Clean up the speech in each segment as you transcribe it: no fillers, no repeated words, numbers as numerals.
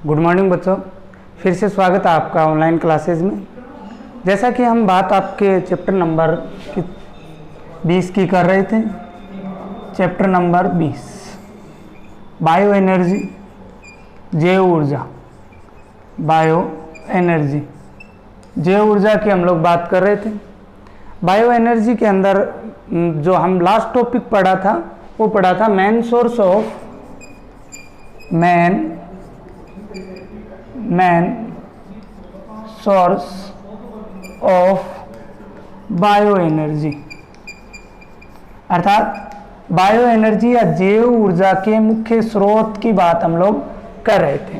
Good morning बच्चों, फिर से स्वागत है आपका ऑनलाइन क्लासेस में। जैसा कि हम बात आपके चैप्टर नंबर 20 की कर रहे थे। चैप्टर नंबर 20 बायो एनर्जी, जैव ऊर्जा। बायो एनर्जी, जैव ऊर्जा की हम लोग बात कर रहे थे। बायो एनर्जी के अंदर जो हम लास्ट टॉपिक पढ़ा था वो पढ़ा था main source of bio energy, अर्थात बायो एनर्जी या जैव ऊर्जा के मुख्य स्रोत की बात हम लोग कर रहे थे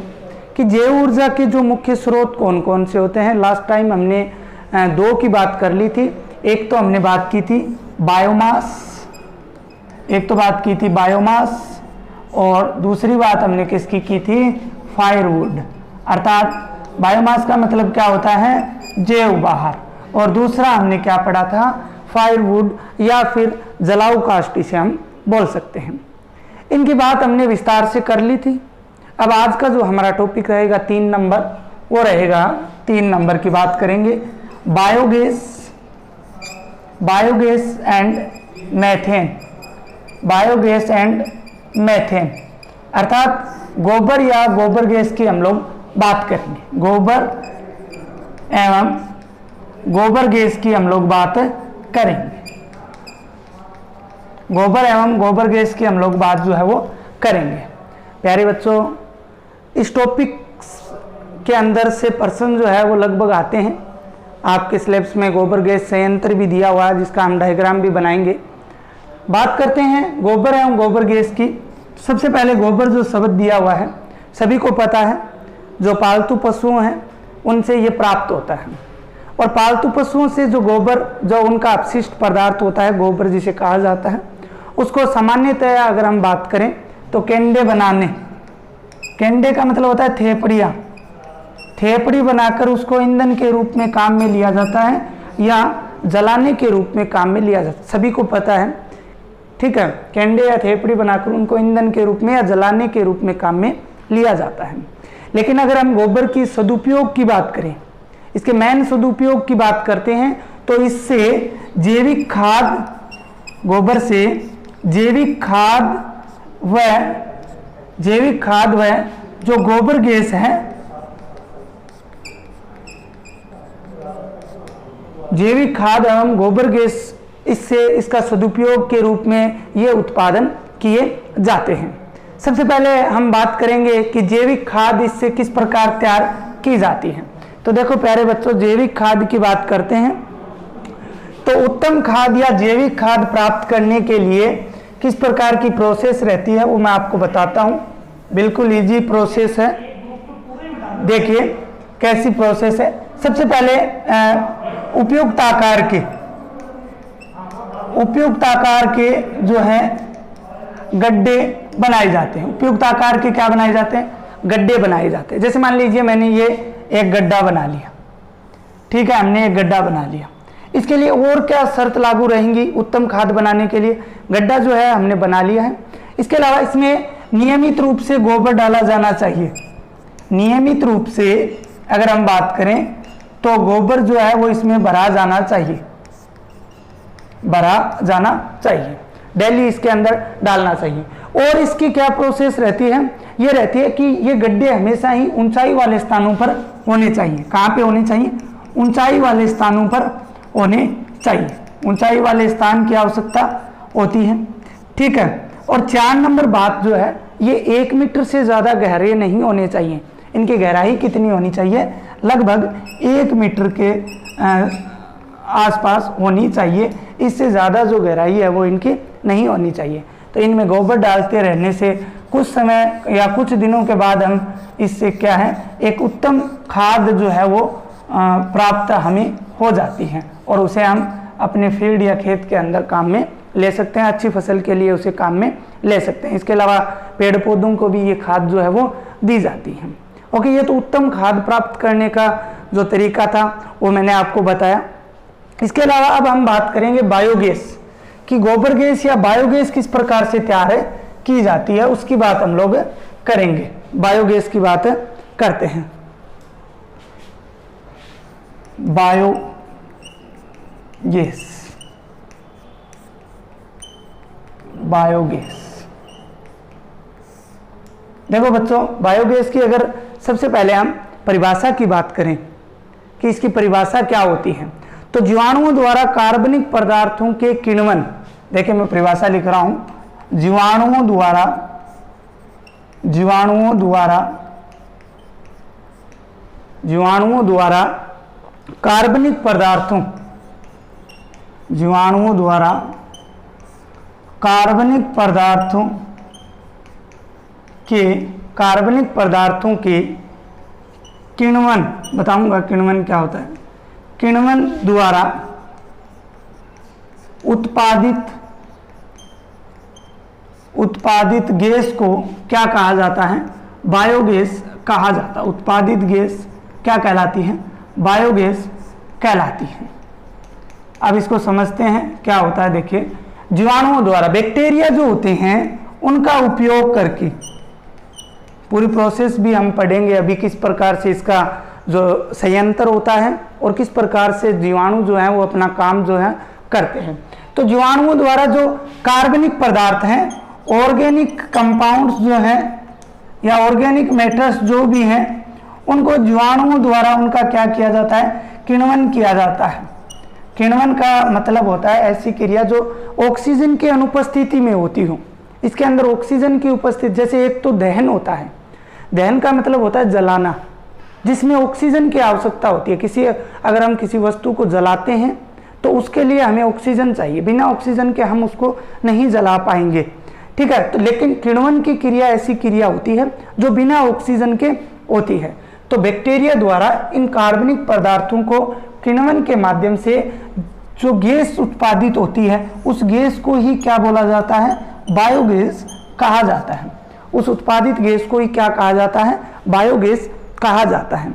कि जैव ऊर्जा के जो मुख्य स्रोत कौन कौन से होते हैं। लास्ट टाइम हमने दो की बात कर ली थी। एक तो हमने बात की थी बायोमास, और दूसरी बात हमने किसकी की थी, फायरवुड। अर्थात बायोमास का मतलब क्या होता है, जैव बाहर, और दूसरा हमने क्या पढ़ा था, फायरवुड या फिर जलाऊ काष्ठ इसे हम बोल सकते हैं। इनकी बात हमने विस्तार से कर ली थी। अब आज का जो हमारा टॉपिक रहेगा 3 नंबर, वो रहेगा 3 नंबर की बात करेंगे, बायोगैस एंड मैथेन। अर्थात गोबर या गोबर गैस की हम लोग बात करेंगे। गोबर गैस की हम लोग बात करेंगे। गोबर गैस की हम लोग बात जो है वो करेंगे। प्यारे बच्चों, इस टॉपिक के अंदर से पर्सन जो है वो लगभग आते हैं। आपके सिलेबस में गोबर गैस संयंत्र भी दिया हुआ है जिसका हम डायग्राम भी बनाएंगे। बात करते हैं गोबर एवं गोबर गैस की। सबसे पहले गोबर जो शब्द दिया हुआ है सभी को पता है, जो पालतू पशु हैं उनसे ये प्राप्त होता है। और पालतू पशुओं से जो गोबर, जो उनका अपशिष्ट पदार्थ होता है, गोबर जिसे कहा जाता है, उसको सामान्यतः अगर हम बात करें तो केंडे बनाने, केंडे का मतलब होता है थेपड़ी बनाकर उसको ईंधन के रूप में काम में लिया जाता है या जलाने के रूप में काम में लिया जाता है। सभी को पता है, ठीक है। केंडे या थेपड़ी बनाकर उनको ईंधन के रूप में या जलाने के रूप में काम में लिया जाता है। लेकिन अगर हम गोबर की सदुपयोग की बात करें, इसके मेन सदुपयोग की बात करते हैं, तो इससे जैविक खाद, गोबर से जैविक खाद व जो गोबर गैस है, जैविक खाद एवं गोबर गैस, इससे इसका सदुपयोग के रूप में ये उत्पादन किए जाते हैं। सबसे पहले हम बात करेंगे कि जैविक खाद इससे किस प्रकार तैयार की जाती है। तो देखो प्यारे बच्चों, जैविक खाद की बात करते हैं तो उत्तम खाद या जैविक खाद प्राप्त करने के लिए किस प्रकार की प्रोसेस रहती है वो मैं आपको बताता हूँ। बिल्कुल इजी प्रोसेस है। देखिए कैसी प्रोसेस है। सबसे पहले उपयुक्त आकार के जो है गड्ढे बनाए जाते हैं। उपयुक्त आकार के क्या बनाए जाते हैं, गड्ढे बनाए जाते हैं। जैसे मान लीजिए मैंने ये एक गड्ढा बना लिया, ठीक है, हमने एक गड्ढा बना लिया। इसके लिए और क्या शर्त लागू रहेंगी उत्तम खाद बनाने के लिए। गड्ढा जो है हमने बना लिया है, इसके अलावा इसमें नियमित रूप से गोबर डाला जाना चाहिए। नियमित रूप से अगर हम बात करें तो गोबर जो है वो इसमें भरा जाना चाहिए, डेली इसके अंदर डालना चाहिए। और इसकी क्या प्रोसेस रहती है, ये रहती है कि ये गड्ढे हमेशा ही ऊंचाई वाले स्थानों पर होने चाहिए। कहाँ पे होने चाहिए, ऊंचाई वाले स्थानों पर होने चाहिए। ऊंचाई वाले स्थान की आवश्यकता होती है, ठीक है। और 4 नंबर बात जो है, ये 1 मीटर से ज़्यादा गहरे नहीं होने चाहिए। इनकी गहराई कितनी होनी चाहिए, लगभग 1 मीटर के आसपास होनी चाहिए। इससे ज़्यादा जो गहराई है वो इनकी नहीं होनी चाहिए। तो इनमें गोबर डालते रहने से कुछ समय या कुछ दिनों के बाद हम इससे क्या है, एक उत्तम खाद जो है वो प्राप्त हमें हो जाती है, और उसे हम अपने फील्ड या खेत के अंदर काम में ले सकते हैं। अच्छी फसल के लिए उसे काम में ले सकते हैं। इसके अलावा पेड़ पौधों को भी ये खाद जो है वो दी जाती है। ओके, ये तो उत्तम खाद प्राप्त करने का जो तरीका था वो मैंने आपको बताया। इसके अलावा अब हम बात करेंगे बायोगैस कि गोबर गैस या बायोगैस किस प्रकार से तैयार की जाती है, उसकी बात हम लोग करेंगे। बायोगैस की बात करते हैं। Biogas, biogas. देखो बच्चों, बायोगैस की अगर सबसे पहले हम परिभाषा की बात करें कि इसकी परिभाषा क्या होती है, तो जीवाणुओं द्वारा कार्बनिक पदार्थों के किण्वन, देखिए मैं परिभाषा लिख रहा हूं, जीवाणुओं द्वारा कार्बनिक पदार्थों, जीवाणुओं द्वारा कार्बनिक पदार्थों के किण्वन, बताऊंगा किण्वन क्या होता है, किण्वन द्वारा उत्पादित गैस को क्या कहा जाता है, बायोगैस कहा जाता है। उत्पादित गैस क्या कहलाती है, बायोगैस कहलाती है। अब इसको समझते हैं क्या होता है। देखिए, जीवाणुओं द्वारा, बैक्टीरिया जो होते हैं उनका उपयोग करके, पूरी प्रोसेस भी हम पढ़ेंगे अभी, किस प्रकार से इसका जो संयंत्र होता है और किस प्रकार से जीवाणु जो है वो अपना काम जो है करते हैं। तो जीवाणुओं द्वारा जो कार्बनिक पदार्थ हैं, ऑर्गेनिक कंपाउंड्स जो हैं या ऑर्गेनिक मैटर्स जो भी हैं, उनको जीवाणुओं द्वारा उनका क्या किया जाता है, किण्वन किया जाता है। किण्वन का मतलब होता है ऐसी क्रिया जो ऑक्सीजन की अनुपस्थिति में होती हो। इसके अंदर ऑक्सीजन की उपस्थिति, जैसे एक तो दहन होता है, दहन का मतलब होता है जलाना, जिसमें ऑक्सीजन की आवश्यकता होती है। अगर हम किसी वस्तु को जलाते हैं तो उसके लिए हमें ऑक्सीजन चाहिए, बिना ऑक्सीजन के हम उसको नहीं जला पाएंगे, ठीक है। तो लेकिन किण्वन की क्रिया ऐसी क्रिया होती है जो बिना ऑक्सीजन के होती है। तो बैक्टीरिया द्वारा इन कार्बनिक पदार्थों को किण्वन के माध्यम से जो गैस उत्पादित होती है, उस गैस को ही क्या बोला जाता है, बायोगैस कहा जाता है। उस उत्पादित गैस को ही क्या कहा जाता है, बायोगैस कहा जाता है।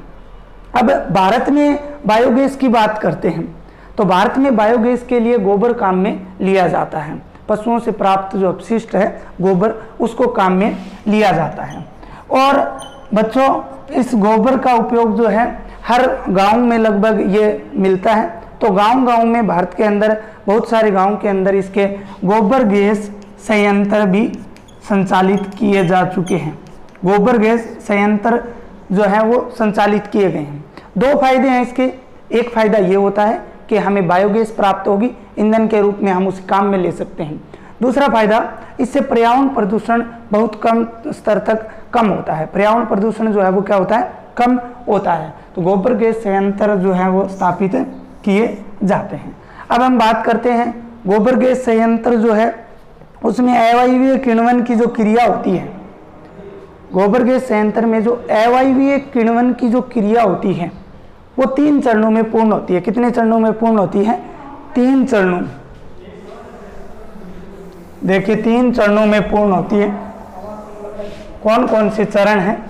अब भारत में बायोगैस की बात करते हैं, तो भारत में बायोगैस के लिए गोबर काम में लिया जाता है। पशुओं से प्राप्त जो अपशिष्ट है गोबर, उसको काम में लिया जाता है। और बच्चों, इस गोबर का उपयोग जो है हर गांव में लगभग ये मिलता है। तो गांव में भारत के अंदर बहुत सारे गांव के अंदर इसके गोबर गैस संयंत्र भी संचालित किए जा चुके हैं। गोबर गैस संयंत्र जो है वो संचालित किए गए हैं। दो फायदे हैं इसके। एक फायदा ये होता है कि हमें बायोगैस प्राप्त होगी, ईंधन के रूप में हम उस काम में ले सकते हैं। दूसरा फायदा, इससे पर्यावरण प्रदूषण बहुत कम स्तर तक कम होता है। पर्यावरण प्रदूषण जो है वो क्या होता है, कम होता है। तो गोबर गैस संयंत्र जो है वो स्थापित किए जाते हैं। अब हम बात करते हैं गोबर गैस संयंत्र जो है उसमें अवायवीय किण्वन की जो क्रिया होती है, गोबर गैस संयंत्र में जो अवायवीय किण्वन की जो क्रिया होती है वो 3 चरणों में पूर्ण होती है। कितने चरणों में पूर्ण होती है, 3 चरणों। देखिए 3 चरणों में पूर्ण होती है। कौन कौन से चरण हैं,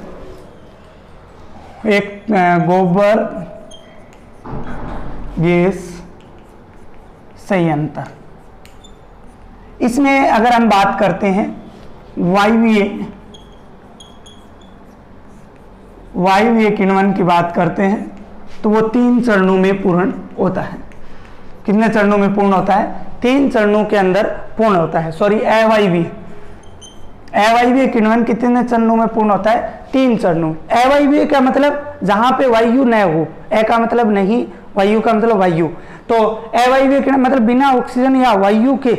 एक गोबर गैस संयंत्र, इसमें अगर हम बात करते हैं वायवीय किण्वन की बात करते हैं तो वो 3 चरणों में पूर्ण होता है। कितने चरणों में पूर्ण होता है, 3 चरणों के अंदर पूर्ण होता है। सॉरी, अवायवीय किण्वन कितने चरणों में पूर्ण होता है, 3 चरणों। अवायवीय का मतलब जहां पे वायु न हो, ए का मतलब नहीं, वायु का मतलब वायु। तो अवायवीय किण्वन मतलब बिना ऑक्सीजन या वायु के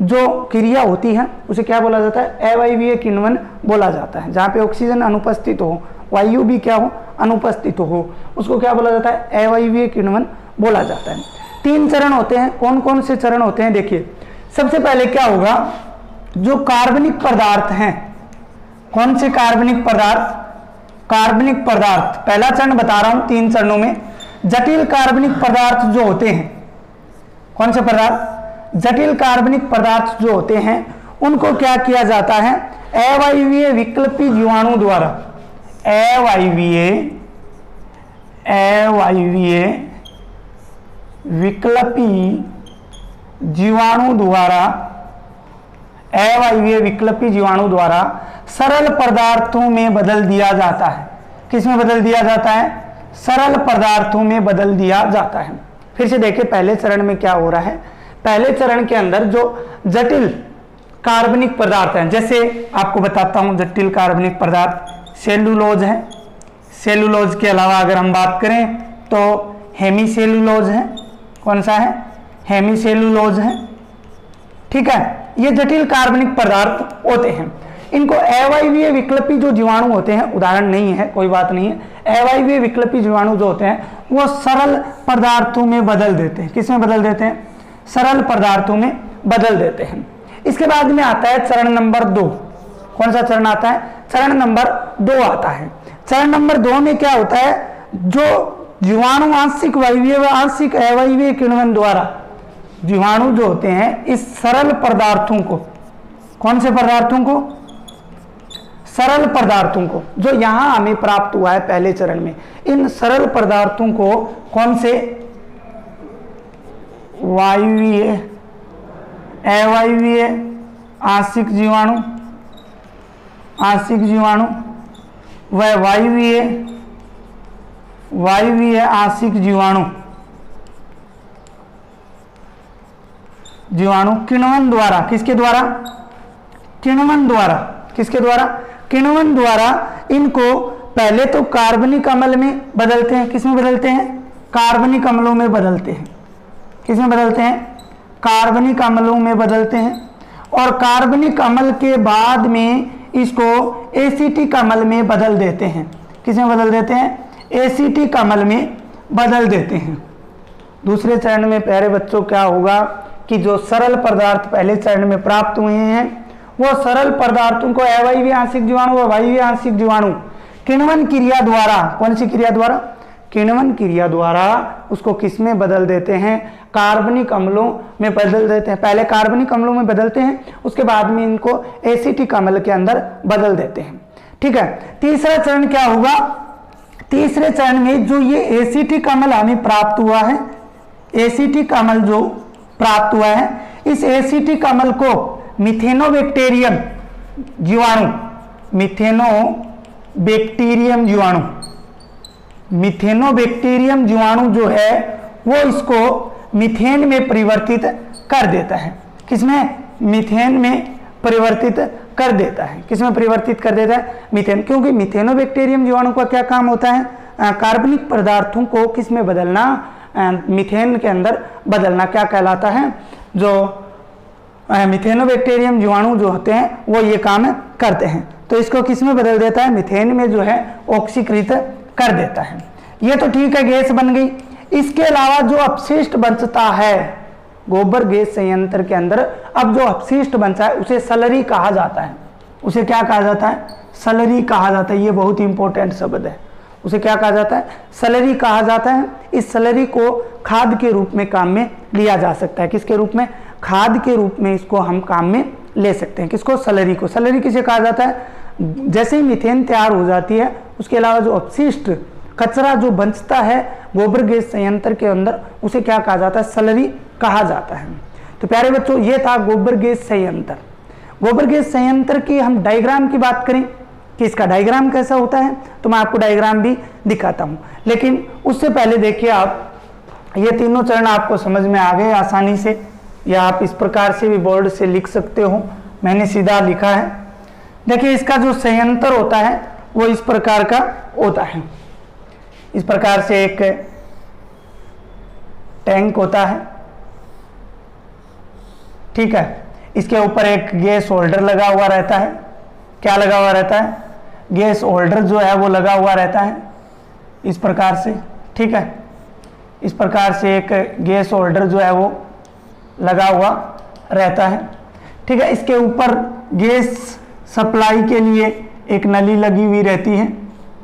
जो क्रिया होती है उसे क्या बोला जाता है, अवायवीय किण्वन बोला जाता है। जहाँ पे ऑक्सीजन अनुपस्थित हो, वायु भी क्या हो, अनुपस्थित हो, उसको क्या बोला जाता है, अवायवीय किण्वन बोला जाता है। 3 चरण होते हैं। कौन कौन से चरण होते हैं, देखिए सबसे पहले क्या होगा, जो कार्बनिक पदार्थ हैं, कौन से कार्बनिक पदार्थ, पहला चरण बता रहा हूं 3 चरणों में। जटिल कार्बनिक पदार्थ जो होते हैं, कौन से पदार्थ, जटिल कार्बनिक पदार्थ जो होते हैं उनको क्या किया जाता है, अवायवीय विकल्पी जीवाणु द्वारा, अवायवीय विकल्पी जीवाणु द्वारा सरल पदार्थों में बदल दिया जाता है। किस में बदल दिया जाता है? सरल पदार्थों में बदल दिया जाता है। फिर से देखिए पहले चरण में क्या हो रहा है। पहले चरण के अंदर जो जटिल कार्बनिक पदार्थ हैं, जैसे आपको बताता हूं जटिल कार्बनिक पदार्थ सेलुलोज है। सेलुलोज के अलावा अगर हम बात करें तो हेमीसेलुलोज है। कौन सा है? हेमीसेलुलोज है। ठीक है, ये जटिल कार्बनिक पदार्थ होते हैं। इनको अवायवीय विकल्पी जो जीवाणु होते हैं, उदाहरण नहीं है कोई बात नहीं है, अवायवीय विकल्पी जीवाणु जो होते हैं वो सरल पदार्थों में बदल देते हैं। किस में बदल देते हैं? सरल पदार्थों में बदल देते हैं। इसके बाद में आता है चरण नंबर 2। कौन सा चरण आता है? चरण नंबर 2 आता है। चरण नंबर 2 में क्या होता है? जो जीवाणु आंशिक वायवीय व आंशिक अवायवीय किण्वन द्वारा जीवाणु जो होते हैं इस सरल पदार्थों को, कौन से पदार्थों को? सरल पदार्थों को, जो यहां हमें प्राप्त हुआ है पहले चरण में, इन सरल पदार्थों को कौन से वायवीय अवायवीय आंशिक जीवाणु व वायवीय आंशिक जीवाणु किण्वन द्वारा, किसके द्वारा? किण्वन द्वारा। किसके द्वारा? किण्वन द्वारा इनको पहले तो कार्बनिक अम्ल में बदलते हैं। किस में बदलते हैं? कार्बनिक अम्लों में बदलते हैं। किस में बदलते हैं? कार्बनिक अम्लों में बदलते हैं। और कार्बनिक अम्ल के बाद में इसको एसिटिक अम्ल में बदल देते हैं। किस में बदल देते हैं? एसिटिक अम्ल में बदल देते हैं। दूसरे चरण में प्यारे बच्चों क्या होगा कि जो सरल पदार्थ पहले चरण में प्राप्त हुए हैं वो सरल पदार्थों को अवायवीय आंशिक जीवाणु व वायवीय आंशिक जीवाणु किण्वन क्रिया द्वारा, कौन सी क्रिया द्वारा? किण्वन क्रिया द्वारा उसको किस में बदल देते हैं? कार्बनिक अम्लों में बदल देते हैं। पहले कार्बनिक अम्लों में बदलते हैं, उसके बाद में इनको एसिटिक अम्ल के अंदर बदल देते हैं। ठीक है, तीसरा चरण क्या होगा? तीसरे चरण में जो ये एसिटिक अम्ल हमें प्राप्त हुआ है, एसिटिक अम्ल जो प्राप्त हुआ है, इस एसिटिक अम्ल को मिथेनोबैक्टीरियम जीवाणु, मिथेनोबैक्टीरियम जीवाणु जो है वो इसको मीथेन में परिवर्तित कर देता है। किसमें? मीथेन में परिवर्तित कर देता है। किसमें परिवर्तित कर देता है? मीथेन। क्योंकि मिथेनोबैक्टीरियम जीवाणु का क्या काम होता है? कार्बनिक पदार्थों को किस में बदलना? मीथेन के अंदर बदलना। क्या कहलाता है? जो मिथेनोबैक्टीरियम जीवाणु जो होते हैं वो ये काम करते हैं। तो इसको किस में बदल देता है? मीथेन में जो है ऑक्सीकृत कर देता है। ये तो ठीक है, गैस बन गई। इसके अलावा जो अपशिष्ट बचता है गोबर गैस संयंत्र के अंदर, अब जो अपशिष्ट बचता है उसे सलरी कहा जाता है। उसे क्या कहा जाता है? सलरी कहा जाता है। ये बहुत इंपॉर्टेंट शब्द है। उसे क्या कहा जाता है? सलरी कहा जाता है। इस सलरी को खाद के रूप में काम में लिया जा सकता है। किसके रूप में? खाद के रूप में इसको हम काम में ले सकते हैं। किसको? सलरी को। सलरी किसे कहा जाता है? जैसे ही मीथेन तैयार हो जाती है, उसके अलावा जो अपशिष्ट कचरा जो बचता है गोबर गैस संयंत्र के अंदर, उसे क्या कहा जाता है? सलरी कहा जाता है। तो प्यारे बच्चों, ये था गोबर गैस संयंत्र। गोबर गैस संयंत्र की हम डायग्राम की बात करें कि इसका डायग्राम कैसा होता है, तो मैं आपको डायग्राम भी दिखाता हूं। लेकिन उससे पहले देखिए, आप ये तीनों चरण आपको समझ में आ गए आसानी से, या आप इस प्रकार से भी बोर्ड से लिख सकते हो। मैंने सीधा लिखा है। देखिए, इसका जो संयंत्र होता है वो इस प्रकार का होता है। इस प्रकार से एक टैंक होता है। ठीक है, इसके ऊपर एक गैस होल्डर लगा हुआ रहता है। क्या लगा हुआ रहता है? गैस होल्डर जो है वो लगा हुआ रहता है इस प्रकार से। ठीक है, इस प्रकार से एक गैस होल्डर जो है वो लगा हुआ रहता है। ठीक है, इसके ऊपर गैस सप्लाई के लिए एक नली लगी हुई रहती है।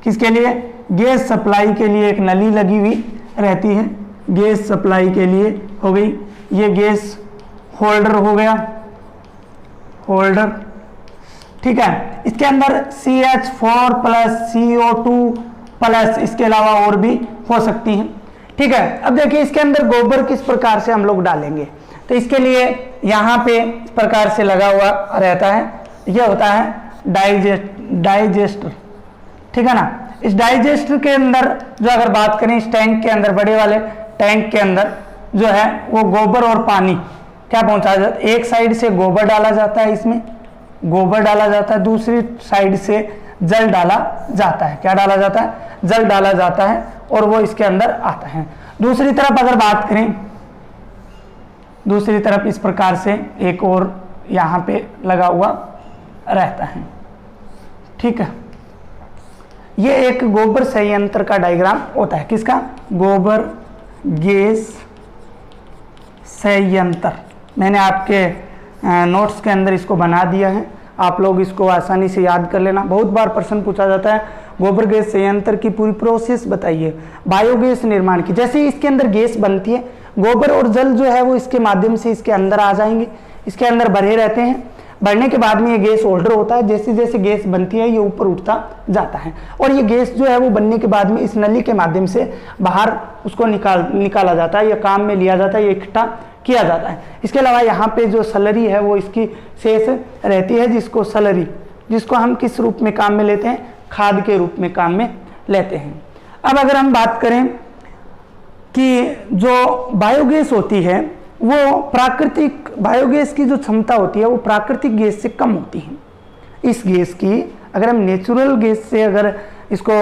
किसके लिए? गैस सप्लाई के लिए एक नली लगी हुई रहती है। गैस सप्लाई के लिए हो गई। ये गैस होल्डर हो गया, होल्डर। ठीक है, इसके अंदर CH4 प्लस CO2 प्लस इसके अलावा और भी हो सकती हैं। ठीक है, अब देखिए इसके अंदर गोबर किस प्रकार से हम लोग डालेंगे। तो इसके लिए यहाँ पे इस प्रकार से लगा हुआ रहता है। यह होता है डाइजेस्टर। ठीक है ना, इस डाइजेस्टर के अंदर जो अगर बात करें, इस टैंक के अंदर, बड़े वाले टैंक के अंदर जो है वो गोबर और पानी क्या पहुंचाया जाता है। एक साइड से गोबर डाला जाता है, इसमें गोबर डाला जाता है, दूसरी साइड से जल डाला जाता है। क्या डाला जाता है? जल डाला जाता है और वो इसके अंदर आता है। दूसरी तरफ अगर बात करें, दूसरी तरफ इस प्रकार से एक और यहाँ पे लगा हुआ रहता है। ठीक है, ये एक गोबर संयंत्र का डायग्राम होता है। किसका? गोबर गैस संयंत्र। मैंने आपके नोट्स के अंदर इसको बना दिया है, आप लोग इसको आसानी से याद कर लेना। बहुत बार प्रश्न पूछा जाता है गोबर गैस संयंत्र की पूरी प्रोसेस बताइए बायोगैस निर्माण की। जैसे इसके अंदर गैस बनती है, गोबर और जल जो है वो इसके माध्यम से इसके अंदर आ जाएंगे, इसके अंदर भरे रहते हैं। बढ़ने के बाद में ये गैस होल्डर होता है, जैसे जैसे गैस बनती है ये ऊपर उठता जाता है और ये गैस जो है वो बनने के बाद में इस नली के माध्यम से बाहर उसको निकाला जाता है या काम में लिया जाता है, ये इकट्ठा किया जाता है। इसके अलावा यहाँ पे जो सलरी है वो इसकी शेष रहती है, जिसको सलरी, जिसको हम किस रूप में काम में लेते हैं? खाद के रूप में काम में लेते हैं। अब अगर हम बात करें कि जो बायोगैस होती है वो प्राकृतिक, बायोगैस की जो क्षमता होती है वो प्राकृतिक गैस से कम होती है। इस गैस की अगर हम नेचुरल गैस से अगर इसको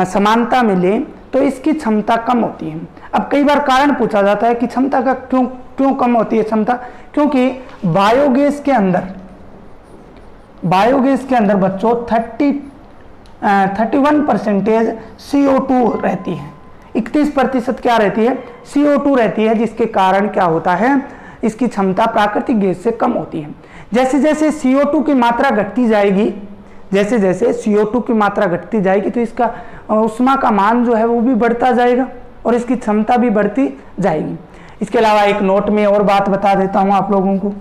समानता में लें तो इसकी क्षमता कम होती है। अब कई बार कारण पूछा जाता है कि क्षमता का क्यों कम होती है क्षमता? क्योंकि बायोगैस के अंदर बच्चों 31% CO2 रहती है, 31% क्या रहती है? CO2 रहती है, जिसके कारण क्या होता है? इसकी क्षमता प्राकृतिक गैस से कम होती है। जैसे जैसे CO2 की मात्रा घटती जाएगी, जैसे जैसे CO2 की मात्रा घटती जाएगी तो इसका ऊष्मा का मान जो है वो भी बढ़ता जाएगा और इसकी क्षमता भी बढ़ती जाएगी। इसके अलावा एक नोट में और बात बता देता हूँ आप लोगों को।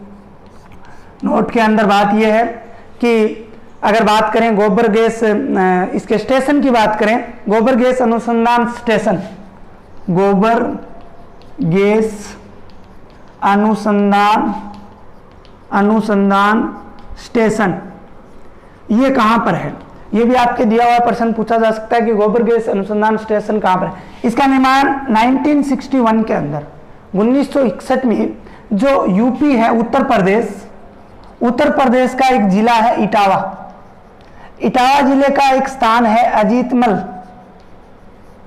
नोट के अंदर बात यह है कि अगर बात करें गोबर गैस, इसके स्टेशन की बात करें, गोबर गैस अनुसंधान स्टेशन, गोबर गैस अनुसंधान स्टेशन, ये कहाँ पर है? ये भी आपके दिया हुआ प्रश्न पूछा जा सकता है कि गोबर गैस अनुसंधान स्टेशन कहाँ पर है। इसका निर्माण 1961 के अंदर, 1961 में जो यूपी है, उत्तर प्रदेश का एक जिला है इटावा जिले का एक स्थान है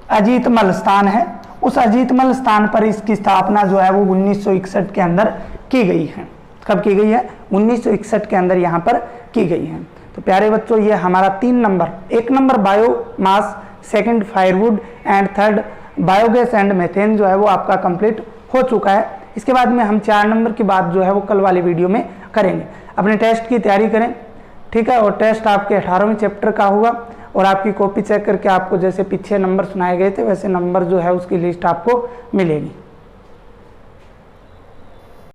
अजीतमल स्थान है। उस अजीतमल स्थान पर इसकी स्थापना जो है वो 1961 के अंदर की गई है। कब की गई है? 1961 के अंदर यहाँ पर की गई है। तो प्यारे बच्चों, ये हमारा 3 number, 1 number biomass, 2 firewood and 3 biogas and methane जो है वो आपका कंप्लीट हो चुका है। इसके बाद में हम 4 नंबर की बात जो है वो कल वाली वीडियो में करेंगे। अपने टेस्ट की तैयारी करें, ठीक है। और टेस्ट आपके 18वें चैप्टर का होगा और आपकी कॉपी चेक करके आपको जैसे पीछे नंबर सुनाए गए थे वैसे नंबर जो है उसकी लिस्ट आपको मिलेगी।